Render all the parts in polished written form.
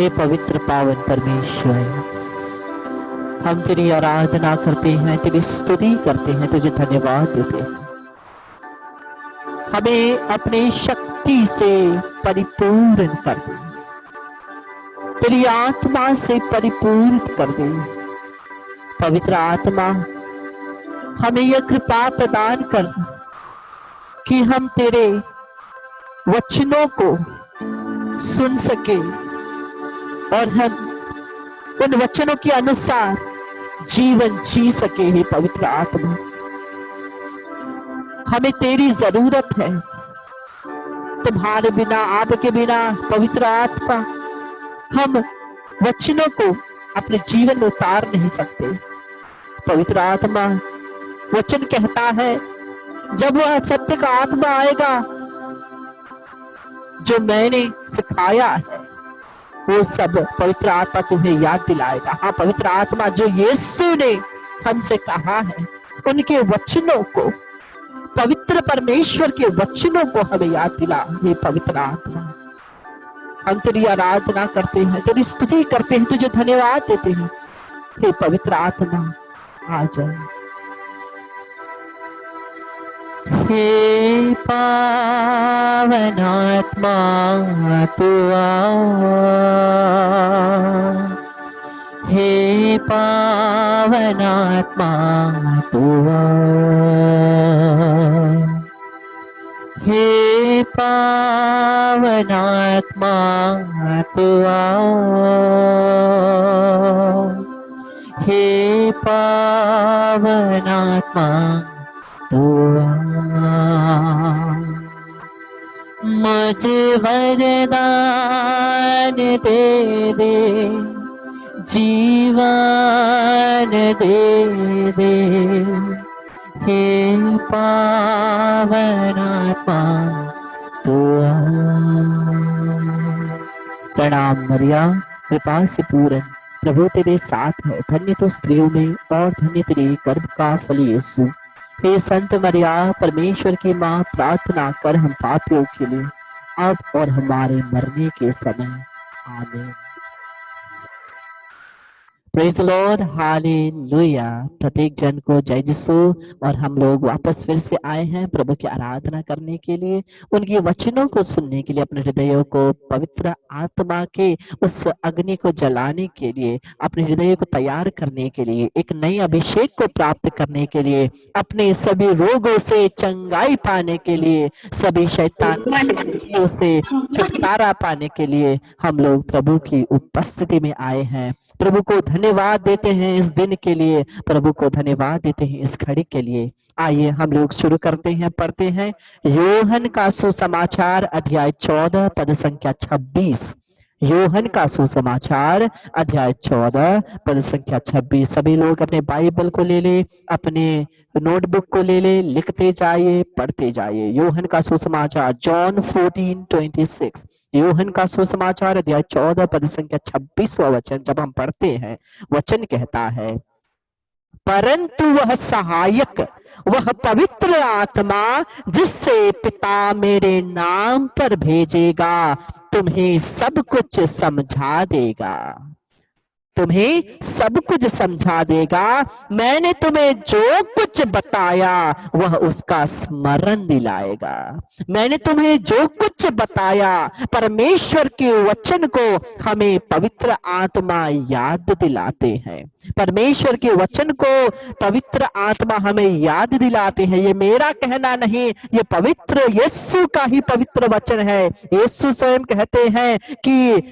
हे पवित्र पावन परमेश्वर, हम तेरी आराधना करते हैं, तेरी स्तुति करते हैं, तुझे धन्यवाद देते हैं। हमें अपनी शक्ति से परिपूर्ण कर दे, तेरी आत्मा से परिपूर्ण कर दे। पवित्र आत्मा, हमें यह कृपा प्रदान कर कि हम तेरे वचनों को सुन सके और हम उन वचनों के अनुसार जीवन जी सके। हे पवित्र आत्मा, हमें तेरी जरूरत है। तुम्हारे बिना, आपके बिना पवित्र आत्मा, हम वचनों को अपने जीवन में उतार नहीं सकते। पवित्र आत्मा, वचन कहता है जब वह सत्य का आत्मा आएगा, जो मैंने सिखाया है वो सब पवित्र आत्मा तुम्हें याद दिलाएगा। हाँ पवित्र आत्मा, जो यीशु ने हमसे कहा है, उनके वचनों को, पवित्र परमेश्वर के वचनों को हमें याद दिला। हे पवित्र आत्मा, हम तेरी आराधना करते हैं, तेरी स्तुति करते हैं, तुझे धन्यवाद देते हैं। हे पवित्र आत्मा, आ जाए। हे पावन आत्मा तू आ, हे पावन आत्मा तू आ, हे पावन आत्मा तू आ, हे पावन आत्मा तू आ। मुझे वरदान दे दे, जीवन दे दे, हे पावन आत्मा तू आ। प्रणाम मरिया, कृपा से पूर्ण, प्रभु तेरे साथ है, धन्य तो स्त्रियों में और धन्य तेरे गर्भ का फल यीशु। हे संत मरिया, परमेश्वर की माँ, प्रार्थना कर हम पापियों के लिए, अब और हमारे मरने के समय। आमीन। Praise the Lord, hallelujah. प्रत्येक जन को जय यीशु। और हम लोग वापस फिर से आए हैं प्रभु की आराधना करने के लिए, उनके वचनों को सुनने के लिए, अपने हृदयों को पवित्र आत्मा के उस अग्नि को जलाने के लिए, अपने हृदय को तैयार करने के लिए, एक नई अभिषेक को प्राप्त करने के लिए, अपने सभी रोगों से चंगाई पाने के लिए, सभी शैतानियों से छुटकारा पाने के लिए हम लोग प्रभु की उपस्थिति में आए हैं। प्रभु को धन्यवाद देते हैं इस दिन के लिए, प्रभु को धन्यवाद देते हैं इस घड़ी के लिए। आइए हम लोग शुरू करते हैं, पढ़ते हैं यूहन्ना का सुसमाचार अध्याय 14 पद संख्या 26। यूहन्ना का सुसमाचार अध्याय 14 पद संख्या 26। सभी लोग अपने बाइबल को ले ले, अपने नोटबुक को ले ले, लिखते जाइए, पढ़ते जाइए। यूहन्ना का सुसमाचार, जॉन 14:26। यूहन्ना का सुसमाचार अध्याय 14 पद संख्या 26वां वचन जब हम पढ़ते हैं, वचन कहता है, परंतु वह सहायक, वह पवित्र आत्मा जिससे पिता मेरे नाम पर भेजेगा, तुम्हें सब कुछ समझा देगा, तुम्हें सब कुछ समझा देगा। मैंने तुम्हें जो कुछ बताया वह उसका स्मरण दिलाएगा। मैंने तुम्हें जो कुछ बताया, परमेश्वर के वचन को हमें पवित्र आत्मा याद दिलाते हैं। परमेश्वर के वचन को पवित्र आत्मा हमें याद दिलाते हैं। ये मेरा कहना नहीं, ये पवित्र यीशु का ही पवित्र वचन है। यीशु स्वयं कहते हैं कि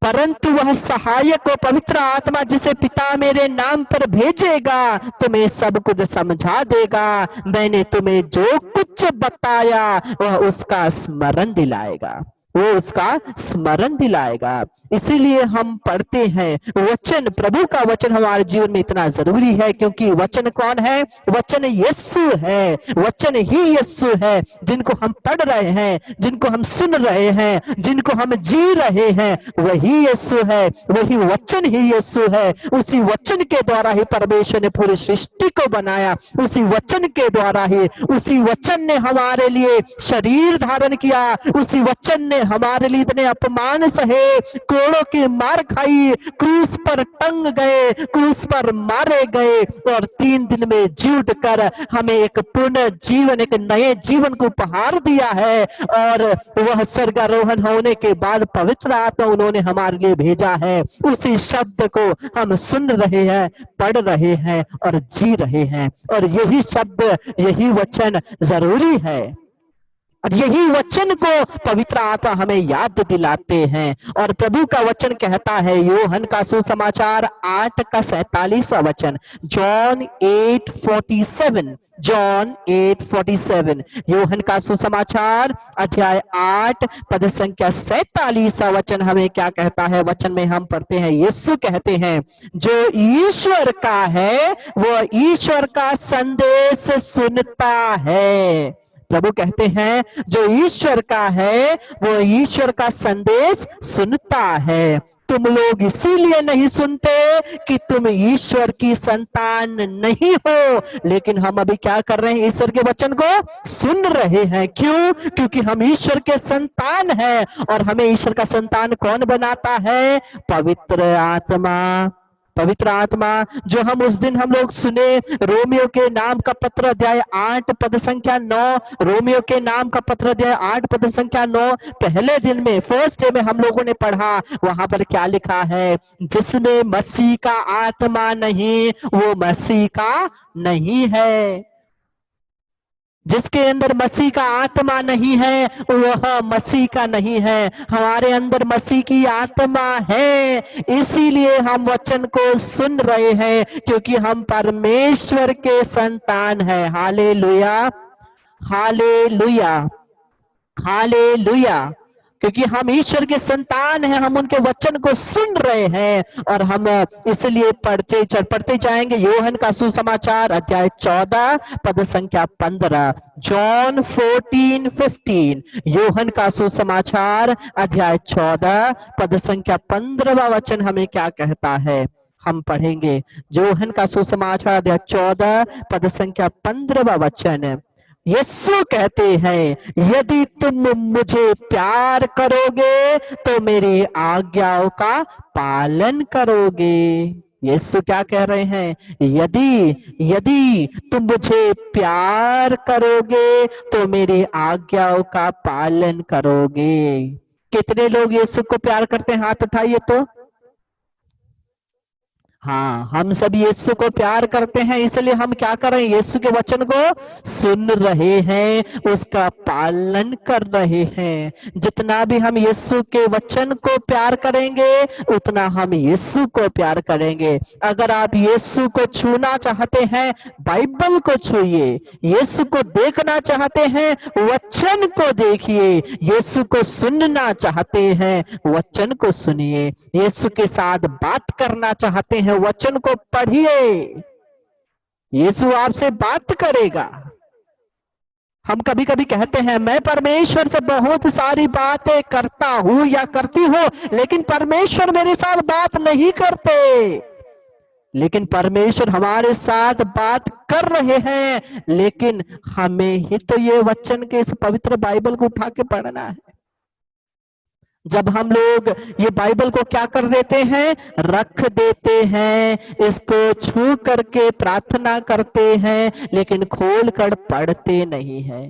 परंतु वह सहायक को पवित्र आत्मा जिसे पिता मेरे नाम पर भेजेगा, तुम्हें सब कुछ समझा देगा। मैंने तुम्हें जो कुछ बताया वह उसका स्मरण दिलाएगा, वो उसका स्मरण दिलाएगा। इसीलिए हम पढ़ते हैं वचन, प्रभु का वचन हमारे जीवन में इतना जरूरी है, क्योंकि वचन कौन है? वचन यीशु है, वचन ही यीशु है, जिनको हम पढ़ रहे हैं, जिनको हम सुन रहे हैं, जिनको हम जी रहे हैं, वही यीशु है, वही वचन ही यीशु है। उसी वचन के द्वारा ही परमेश्वर ने पूरी सृष्टि को बनाया, उसी वचन के द्वारा ही, उसी वचन ने हमारे लिए शरीर धारण किया, उसी वचन ने हमारे लिए इतने अपमान सहे, कोड़ों की मार खाई, क्रूस पर टंग गए, क्रूस पर मारे गए, और 3 दिन में जी उठ कर हमें एक पूर्ण जीवन, एक नए जीवन को उपहार दिया है। और वह स्वर्गारोहण होने के बाद पवित्र आत्मा उन्होंने हमारे लिए भेजा है। उसी शब्द को हम सुन रहे हैं, पढ़ रहे हैं और जी रहे हैं, और यही शब्द, यही वचन जरूरी है, और यही वचन को पवित्र आत्मा हमें याद दिलाते हैं। और प्रभु का वचन कहता है, यूहन्ना का सुसमाचार 8 का 47वां वचन, जॉन 8:47, जॉन 8:47, यूहन्ना का सुसमाचार अध्याय 8 पद संख्या 47वां वचन हमें क्या कहता है? वचन में हम पढ़ते हैं, यीशु कहते हैं, जो ईश्वर का है वो ईश्वर का संदेश सुनता है। प्रभु कहते हैं, जो ईश्वर का है वो ईश्वर का संदेश सुनता है। तुम लोग इसीलिए नहीं सुनते कि तुम ईश्वर की संतान नहीं हो, लेकिन हम अभी क्या कर रहे हैं? ईश्वर के वचन को सुन रहे हैं। क्यों? क्योंकि हम ईश्वर के संतान हैं, और हमें ईश्वर का संतान कौन बनाता है? पवित्र आत्मा। पवित्र आत्मा, जो हम उस दिन हम लोग सुने, रोमियो के नाम का पत्र अध्याय 8 पद संख्या 9, रोमियो के नाम का पत्र अध्याय 8 पद संख्या 9, पहले दिन में, फर्स्ट डे में हम लोगों ने पढ़ा। वहां पर क्या लिखा है? जिसमें मसीह का आत्मा नहीं, वो मसीह का नहीं है। जिसके अंदर मसीह का आत्मा नहीं है, वह मसीह का नहीं है। हमारे अंदर मसीह की आत्मा है, इसीलिए हम वचन को सुन रहे हैं, क्योंकि हम परमेश्वर के संतान हैं। Hallelujah, hallelujah, hallelujah. क्योंकि हम ईश्वर के संतान हैं, हम उनके वचन को सुन रहे हैं, और हम इसलिए पढ़ते जाएंगे। यूहन्ना का सुसमाचार अध्याय 14 पद संख्या 15, जॉन 14:15, यूहन्ना का सुसमाचार अध्याय 14 पद संख्या 15वां वचन हमें क्या कहता है? हम पढ़ेंगे यूहन्ना का सुसमाचार अध्याय 14 पद संख्या 15वां वचन। यीशु कहते हैं, यदि तुम मुझे प्यार करोगे तो मेरी आज्ञाओं का पालन करोगे। यीशु क्या कह रहे हैं? यदि तुम मुझे प्यार करोगे तो मेरी आज्ञाओं का पालन करोगे। कितने लोग यीशु को प्यार करते हैं? हाथ उठाइए तो। हाँ, हम सब यीशु को प्यार करते हैं, इसलिए हम क्या कर रहे हैं? यीशु के वचन को सुन रहे हैं, उसका पालन कर रहे हैं। जितना भी हम यीशु के वचन को प्यार करेंगे, उतना हम यीशु को प्यार करेंगे। अगर आप यीशु को छूना चाहते हैं, बाइबल को छूइए। यीशु को देखना चाहते हैं, वचन को देखिए। यीशु को सुनना चाहते हैं, वचन को सुनिए। यीशु के साथ बात करना चाहते हैं, वचन को पढ़िए। यीशु आपसे बात करेगा। हम कभी कभी कहते हैं, मैं परमेश्वर से बहुत सारी बातें करता हूं या करती हूं, लेकिन परमेश्वर मेरे साथ बात नहीं करते। लेकिन परमेश्वर हमारे साथ बात कर रहे हैं, लेकिन हमें ही तो ये वचन के इस पवित्र बाइबल को उठा के पढ़ना है। जब हम लोग ये बाइबल को क्या कर देते हैं? रख देते हैं, इसको छू करके प्रार्थना करते हैं, लेकिन खोल कर पढ़ते नहीं है।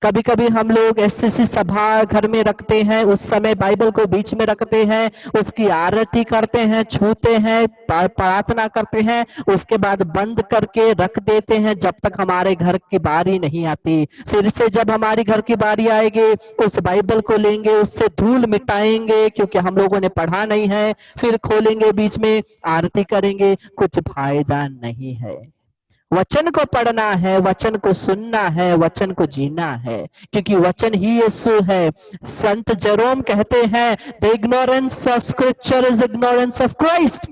कभी कभी हम लोग ऐसी सभा घर में रखते हैं, उस समय बाइबल को बीच में रखते हैं, उसकी आरती करते हैं, छूते हैं, प्रार्थना करते हैं, उसके बाद बंद करके रख देते हैं जब तक हमारे घर की बारी नहीं आती। फिर से जब हमारी घर की बारी आएगी, उस बाइबल को लेंगे, उससे धूल मिटाएंगे, क्योंकि हम लोगों ने पढ़ा नहीं है। फिर खोलेंगे, बीच में आरती करेंगे, कुछ फायदा नहीं है। वचन को पढ़ना है, वचन को सुनना है, वचन को जीना है, क्योंकि वचन ही यीशु है। संत जेरोम कहते हैं, the ignorance of scripture is ignorance of Christ.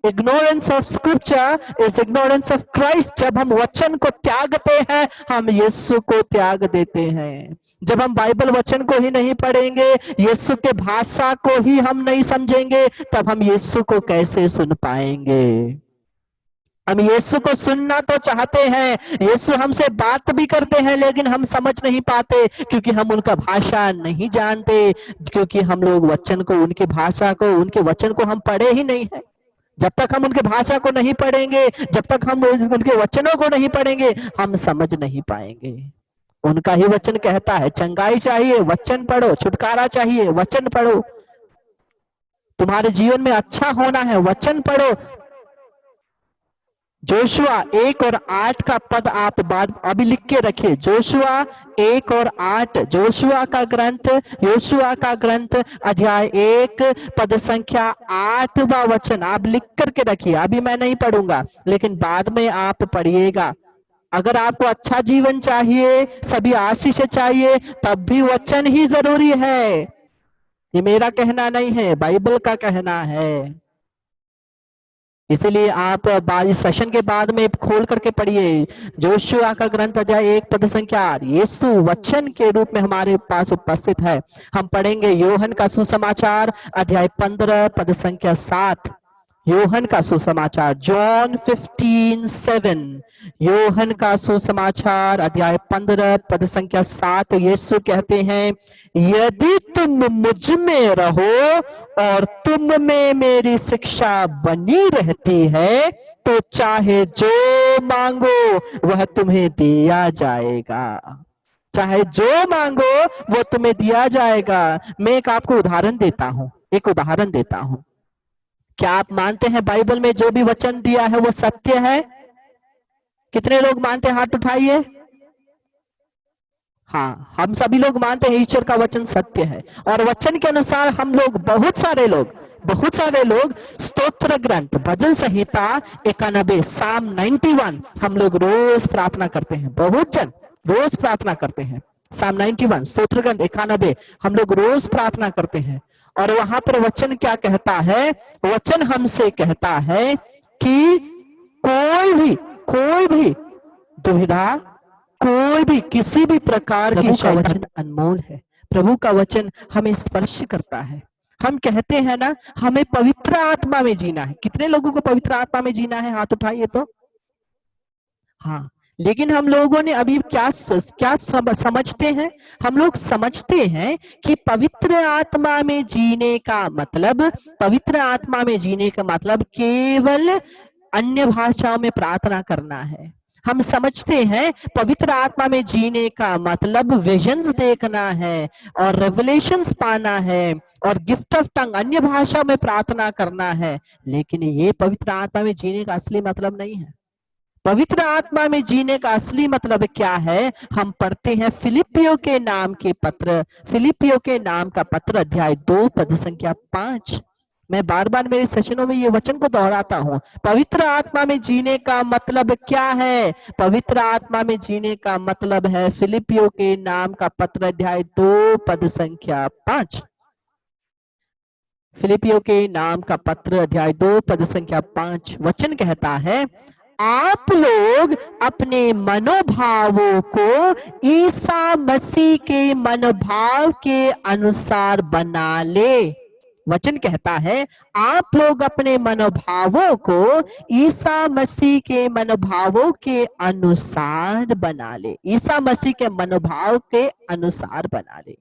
Ignorance of scripture is ignorance of Christ. जब हम वचन को त्यागते हैं, हम यीशु को त्याग देते हैं। जब हम बाइबल वचन को ही नहीं पढ़ेंगे, यीशु के भाषा को ही हम नहीं समझेंगे, तब हम यीशु को कैसे सुन पाएंगे? हम यीशु को सुनना तो चाहते हैं, यीशु हमसे बात भी करते हैं, लेकिन हम समझ नहीं पाते, क्योंकि हम उनका भाषा नहीं जानते, क्योंकि हम लोग वचन को, उनकी भाषा को, उनके वचन को हम पढ़े ही नहीं है। जब तक हम उनके भाषा को नहीं पढ़ेंगे, जब तक हम उनके वचनों को नहीं पढ़ेंगे, हम समझ नहीं पाएंगे। उनका ही वचन कहता है, चंगाई चाहिए वचन पढ़ो, छुटकारा चाहिए वचन पढ़ो, तुम्हारे जीवन में अच्छा होना है वचन पढ़ो। जोशुआ 1 और 8 का पद आप बाद अभी लिख के रखिए। जोशुआ 1 और 8, जोशुआ का ग्रंथ, योशुआ का ग्रंथ अध्याय 1 पद संख्या 8वां वचन आप लिख करके रखिए। अभी मैं नहीं पढ़ूंगा, लेकिन बाद में आप पढ़िएगा। अगर आपको अच्छा जीवन चाहिए, सभी आशीष चाहिए, तब भी वचन ही जरूरी है। ये मेरा कहना नहीं है, बाइबल का कहना है। इसलिए आप इस सेशन के बाद में खोल करके पढ़िए जोशुआ का ग्रंथ अध्याय 1 पद संख्या 8। यीशु वचन के रूप में हमारे पास उपस्थित है। हम पढ़ेंगे यूहन्ना का सुसमाचार अध्याय 15 पद संख्या 7। यूहन्ना का सुसमाचार, जॉन 15:7। यूहन्ना का सुसमाचार अध्याय 15 पद संख्या 7। यीशु कहते हैं, यदि तुम मुझ में रहो और तुम में मेरी शिक्षा बनी रहती है, तो चाहे जो मांगो वह तुम्हें दिया जाएगा। चाहे जो मांगो वो तुम्हें दिया जाएगा। मैं एक आपको उदाहरण देता हूं, एक उदाहरण देता हूं। क्या आप मानते हैं बाइबल में जो भी वचन दिया है वो सत्य है? कितने लोग मानते हैं? हाथ उठाइए। हाँ, हम सभी लोग मानते हैं ईश्वर का वचन सत्य है। और वचन के अनुसार हम लोग, बहुत सारे लोग स्तोत्र ग्रंथ, भजन संहिता 91, साम 91 हम लोग रोज प्रार्थना करते हैं। बहुत जन रोज प्रार्थना करते हैं। साम 91, स्तोत्र ग्रंथ 91 हम लोग रोज प्रार्थना करते हैं। और वहां पर वचन क्या कहता है? वचन हमसे कहता है कि कोई भी दुविधा, कोई भी किसी भी प्रकार की वचन अनमोल है। प्रभु का वचन हमें स्पर्श करता है। हम कहते हैं ना, हमें पवित्र आत्मा में जीना है। कितने लोगों को पवित्र आत्मा में जीना है? हाथ उठाइए तो। हाँ, लेकिन हम लोगों ने अभी क्या समझते हैं? हम लोग समझते हैं कि पवित्र आत्मा में जीने का मतलब, पवित्र आत्मा में जीने का मतलब केवल अन्य भाषाओं में प्रार्थना करना है। हम समझते हैं पवित्र आत्मा में जीने का मतलब विजन्स देखना है और रेवलेशंस पाना है और गिफ्ट ऑफ टंग, अन्य भाषा में प्रार्थना करना है। लेकिन ये पवित्र आत्मा में जीने का असली मतलब नहीं है। पवित्र आत्मा में जीने का असली मतलब क्या है? हम पढ़ते हैं फिलिपियों के नाम के पत्र, फिलिपियों के नाम का पत्र अध्याय 2 पद संख्या 5। मैं बार बार मेरे सेशनों में ये वचन को दोहराता हूं। पवित्र आत्मा में जीने का मतलब क्या है? पवित्र आत्मा में जीने का मतलब है फिलिपियों के नाम का पत्र अध्याय 2 पद संख्या 5। फिलिपियों के नाम का पत्र अध्याय 2 पद संख्या 5 वचन कहता है, आप लोग अपने मनोभावों को ईसा मसीह के मनोभाव के अनुसार बना ले। वचन कहता है, आप लोग अपने मनोभावों को ईसा मसीह के मनोभावों के अनुसार बना ले। ईसा मसीह के मनोभाव के अनुसार बना ले।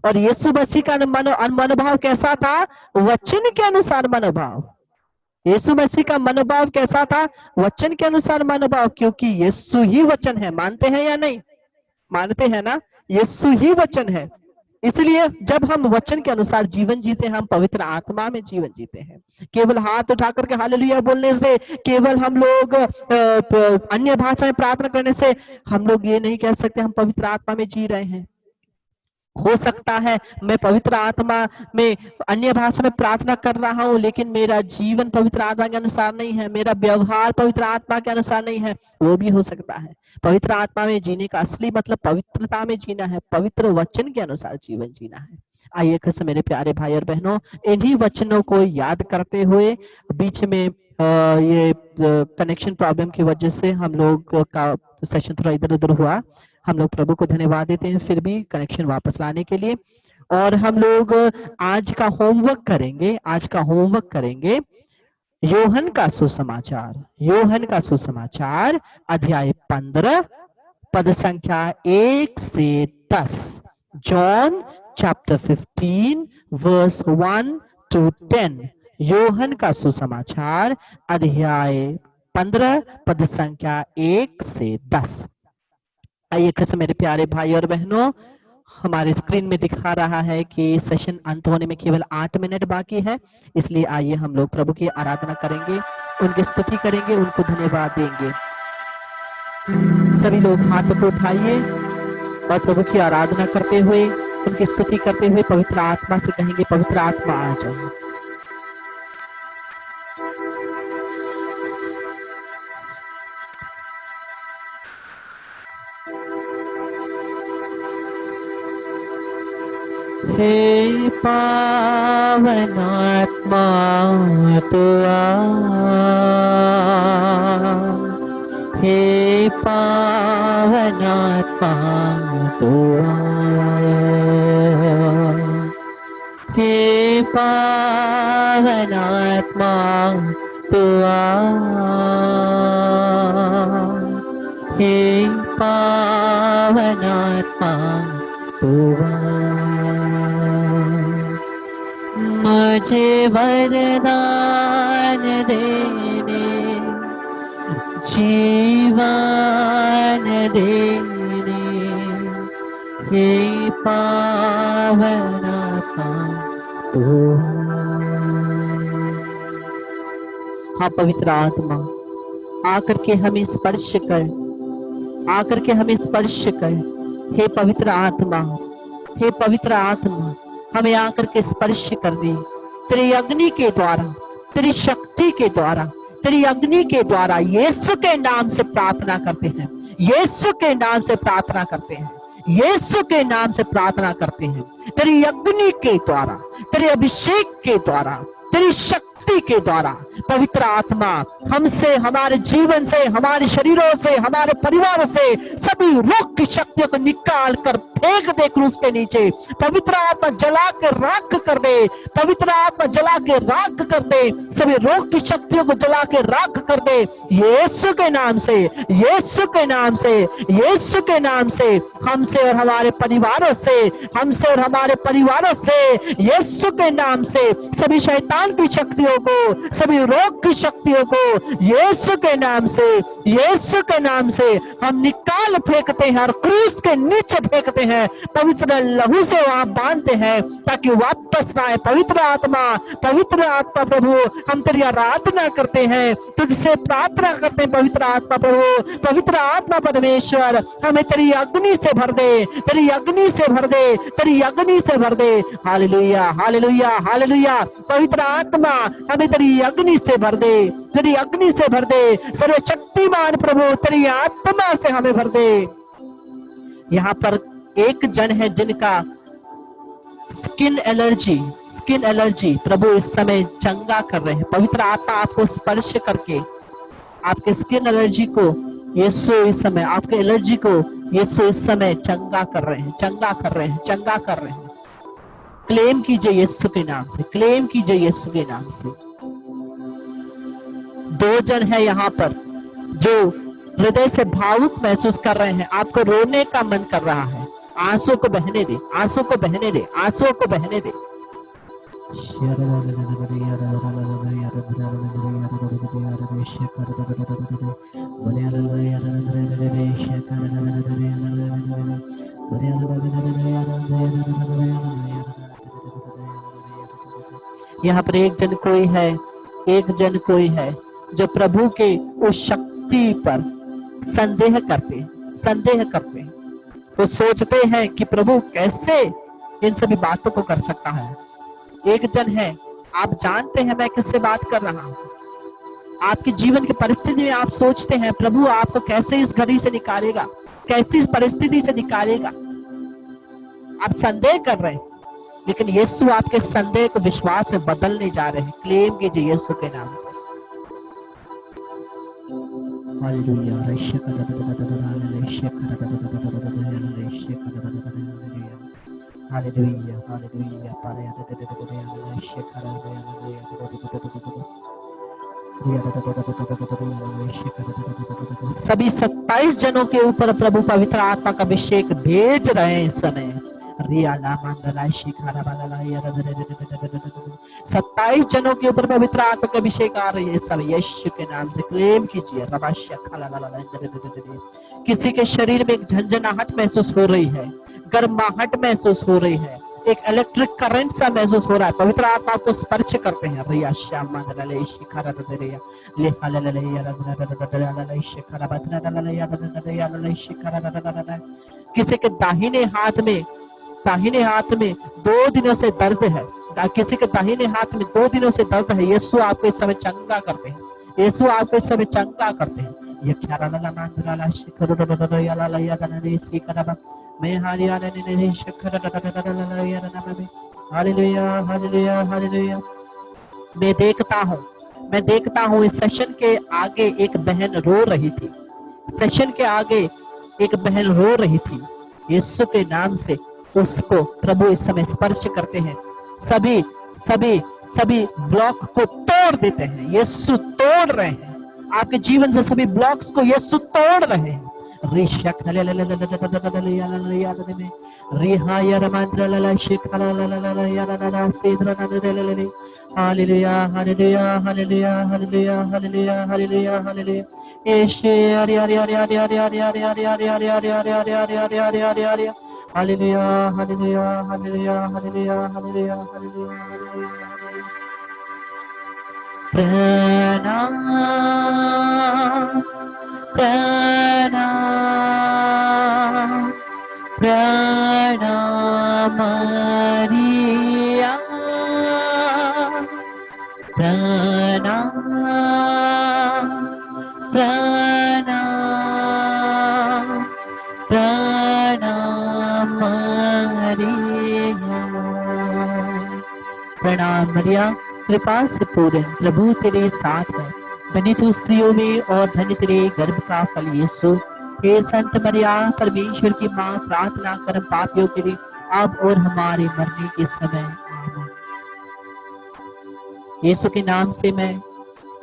और यीशु मसीह का मनोभाव कैसा था? वचन के अनुसार मनोभाव। यीशु मसीह का मनोभाव कैसा था? वचन के अनुसार मनोभाव, क्योंकि यीशु ही वचन है। मानते हैं या नहीं? मानते हैं ना? यीशु ही वचन है। इसलिए जब हम वचन के अनुसार जीवन जीते हैं, हम पवित्र आत्मा में जीवन जीते हैं। केवल हाथ उठा करके हालेलुया बोलने से, केवल हम लोग अन्य भाषा में प्रार्थना करने से हम लोग ये नहीं कह सकते हम पवित्र आत्मा में जी रहे हैं। हो सकता है मैं पवित्र आत्मा में अन्य भाषा में प्रार्थना कर रहा हूँ, लेकिन मेरा जीवन पवित्र आत्मा के अनुसार नहीं है, मेरा व्यवहार पवित्र आत्मा के अनुसार नहीं है, वो भी हो सकता है। पवित्र आत्मा में जीने का असली मतलब पवित्रता में जीना है, पवित्र वचन के अनुसार जीवन जीना है। आइए कृष्ण मेरे प्यारे भाई और बहनों, इन्हीं वचनों को याद करते हुए, बीच में ये कनेक्शन प्रॉब्लम की वजह से हम लोग का सेशन थोड़ा इधर उधर हुआ। हम लोग प्रभु को धन्यवाद देते हैं फिर भी कनेक्शन वापस लाने के लिए। और हम लोग आज का होमवर्क करेंगे, आज का होमवर्क करेंगे योहन का सुसमाचार, योहन का सुसमाचार अध्याय 15 पद संख्या 1 से 10। John chapter 15 verse 1 to 10। योहन का सुसमाचार अध्याय 15 पद संख्या 1 से 10। आइए कृष्ण मेरे प्यारे भाई और बहनों, हमारे स्क्रीन में दिखा रहा है कि सेशन अंत होने में केवल 8 मिनट बाकी है, इसलिए आइए हम लोग प्रभु की आराधना करेंगे, उनकी स्तुति करेंगे, उनको धन्यवाद देंगे। सभी लोग हाथ को उठाइए और प्रभु की आराधना करते हुए, उनकी स्तुति करते हुए पवित्र आत्मा से कहेंगे, पवित्र आत्मा आ जाओ। हे पावन आत्मा तू आ, हे पावन आत्मा तू आ, हे पावन आत्मा तू आ, हे पावन आत्मा तू आ। मुझे वरदान देने, जीवन देने, हे पावन आत्मा तू। हाँ पवित्र आत्मा, आकर के हमें स्पर्श कर, आकर के हमें स्पर्श कर। हे पवित्र आत्मा, हे पवित्र आत्मा, हमें आकर के स्पर्श कर दे। तेरी अग्नि के द्वारा, तेरी शक्ति के द्वारा, तेरी अग्नि के द्वारा यीशु के नाम से प्रार्थना करते हैं, यीशु के नाम से प्रार्थना करते हैं, यीशु के नाम से प्रार्थना करते हैं। तेरी अग्नि के द्वारा, तेरे अभिषेक के द्वारा, तेरी शक्ति के द्वारा पवित्र आत्मा हमसे, हमारे जीवन से, हमारे शरीरों से, हमारे परिवार से सभी रोग की शक्तियों को निकाल कर फेंक दे क्रूस के नीचे। पवित्र आत्मा जला के राख कर दे, पवित्र आत्मा जला के राख कर दे, सभी रोग की शक्तियों को जला के राख कर दे यीशु के नाम से, यीशु के नाम से, यीशु के नाम से। हमसे और हमारे परिवारों से, हमसे और हमारे परिवारों से यीशु के नाम से सभी शैतान की शक्तियों को, सभी रोग की शक्तियों को यीशु के नाम से, यीशु के नाम से हम निकाल फेंकते हैं और क्रूस के नीचे फेंकते हैं, पवित्र लहू से वहां बांधते हैं ताकि वापस ना आए। पवित्र आत्मा, पवित्र आत्मा प्रभु, हम तेरी आराधना करते हैं, तुझसे प्रार्थना करते हैं। पवित्र आत्मा प्रभु, पवित्र आत्मा परमेश्वर, हमें तेरी अग्नि से भर दे, तेरी अग्नि से भर दे, तेरी अग्नि से भर दे। Hallelujah, hallelujah, hallelujah. पवित्र आत्मा हमें तेरी अग्नि से भर दे, तेरी अग्नि से भर दे। सर्वशक्तिमान प्रभु, तेरी आत्मा से हमें भर दे। यहाँ पर एक जन है जिनका स्किन एलर्जी, स्किन एलर्जी प्रभु इस समय चंगा कर रहे हैं। पवित्र आत्मा आपको स्पर्श करके आपके स्किन एलर्जी को यीशु इस समय, आपके एलर्जी को यीशु इस समय चंगा कर रहे हैं, चंगा कर रहे हैं, चंगा कर रहे हैं। क्लेम कीजिए यीशु के नाम से, क्लेम कीजिए यीशु के नाम से। 2 जन है यहाँ पर जो हृदय से भावुक महसूस कर रहे हैं, आपको रोने का मन कर रहा है। आंसू को बहने दे, आंसू को बहने दे, आंसू को बहने दे। यहाँ पर एक जन कोई है, एक जन कोई है जो प्रभु के उस शक्ति पर संदेह करते हैं, संदेह करते हैं। वो सोचते हैं कि प्रभु कैसे इन सभी बातों को कर सकता है। एक जन है, आप जानते हैं मैं किससे बात कर रहा हूं। आपके जीवन की परिस्थिति में आप सोचते हैं प्रभु आपको कैसे इस घड़ी से निकालेगा, कैसे इस परिस्थिति से निकालेगा। आप संदेह कर रहे हैं, लेकिन यीशु आपके संदेह को विश्वास में बदलने जा रहे हैं। क्लेम कीजिए यीशु के नाम से। हालेलुया। सभी 27 जनों के ऊपर प्रभु पवित्र आत्मा का अभिषेक भेज रहे हैं इस समय। 27 जनों के ऊपर पवित्र आत्मा का अभिषेक आ रही है इस समय यीशु के नाम से। क्लेम कीजिए। किसी के शरीर में एक झंझनाहट महसूस हो रही है, गर्माहट महसूस हो रही है, एक इलेक्ट्रिक करंट सा महसूस हो रहा है। पवित्र आत्मा को स्पर्श करते हैं। भैया श्याम किसी के दाहिने हाथ में 2 दिनों से दर्द है, किसी के दाहिने हाथ में 2 दिनों से दर्द है। यीशु आपको इस समय चंगा करते हैं। यीशु आपको इस समय चंगा करते हैं। ये मैं देखता हूँ इस सेशन के आगे एक बहन रो रही थी। सेशन के आगे एक बहन रो रही थी। यीशु के नाम से उसको प्रभु इस समय स्पर्श करते हैं। सभी ब्लॉक को तोड़ देते हैं। यीशु तोड़ रहे हैं आपके जीवन से सभी ब्लॉक्स को। यीशु तोड़ रहे हैं। Hallelujah hallelujah hallelujah hallelujah hallelujah hallelujah hallelujah. Hallelujah hallelujah hallelujah hallelujah hallelujah hallelujah. प्रणाम प्रणाम प्रणाम मरिया। प्रणाम प्रणाम प्रणाम मरिया। प्रणाम मरिया, कृपा से पूर्ण प्रभु तेरे साथ है। धन्य तू स्त्रियों में और धन्य तेरे गर्भ का फल यीशु। हे संत मरिया परमेश्वर की माँ, प्रार्थना कर पापियों के लिए अब और हमारे मरने के समय। यीशु के नाम से मैं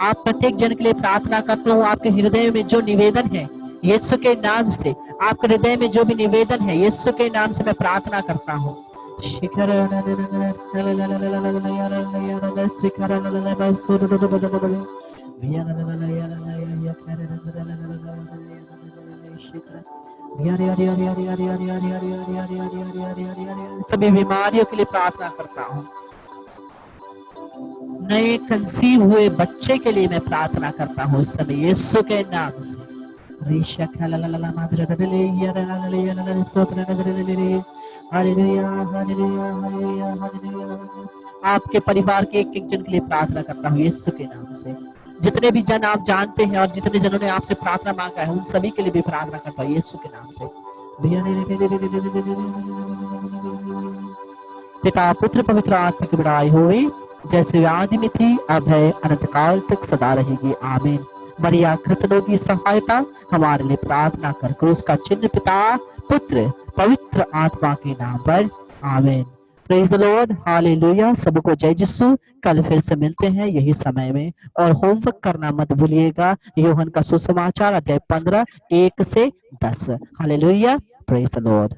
आप प्रत्येक जन के लिए प्रार्थना करता हूँ। आपके हृदय में जो निवेदन है यीशु के नाम से, आपके हृदय में जो भी निवेदन है यीशु के नाम से मैं प्रार्थना करता हूँ। शिखर सभी बीमारियों के लिए प्रार्थना करता हूँ। नए कंसीव हुए बच्चे के लिए मैं प्रार्थना करता हूँ इस समय यीशु के नाम से। आपके परिवार के एक जन के लिए प्रार्थना करता हूँ यीशु के नाम से। जितने भी जन आप जानते हैं और जितने जनों ने आपसे प्रार्थना मांगा है उन सभी के लिए भी प्रार्थना करता हूँ यीशु के नाम से। पिता पुत्र पवित्र आत्मा की बड़ाई हुई, जैसे आदि में थी अब है अनंत काल तक सदा रहेगी। आमीन। मरिया कृतनों की सहायता हमारे लिए प्रार्थना कर उसका चिन्ह पिता पुत्र पवित्र आत्मा के नाम पर। आमीन। Praise the Lord. हालेलुया। सबको जय यीशु। कल फिर से मिलते हैं यही समय में और होमवर्क करना मत भूलिएगा। यूहन्ना का सुसमाचार अध्याय 15 1 से 10। हालेलुया। Praise the Lord.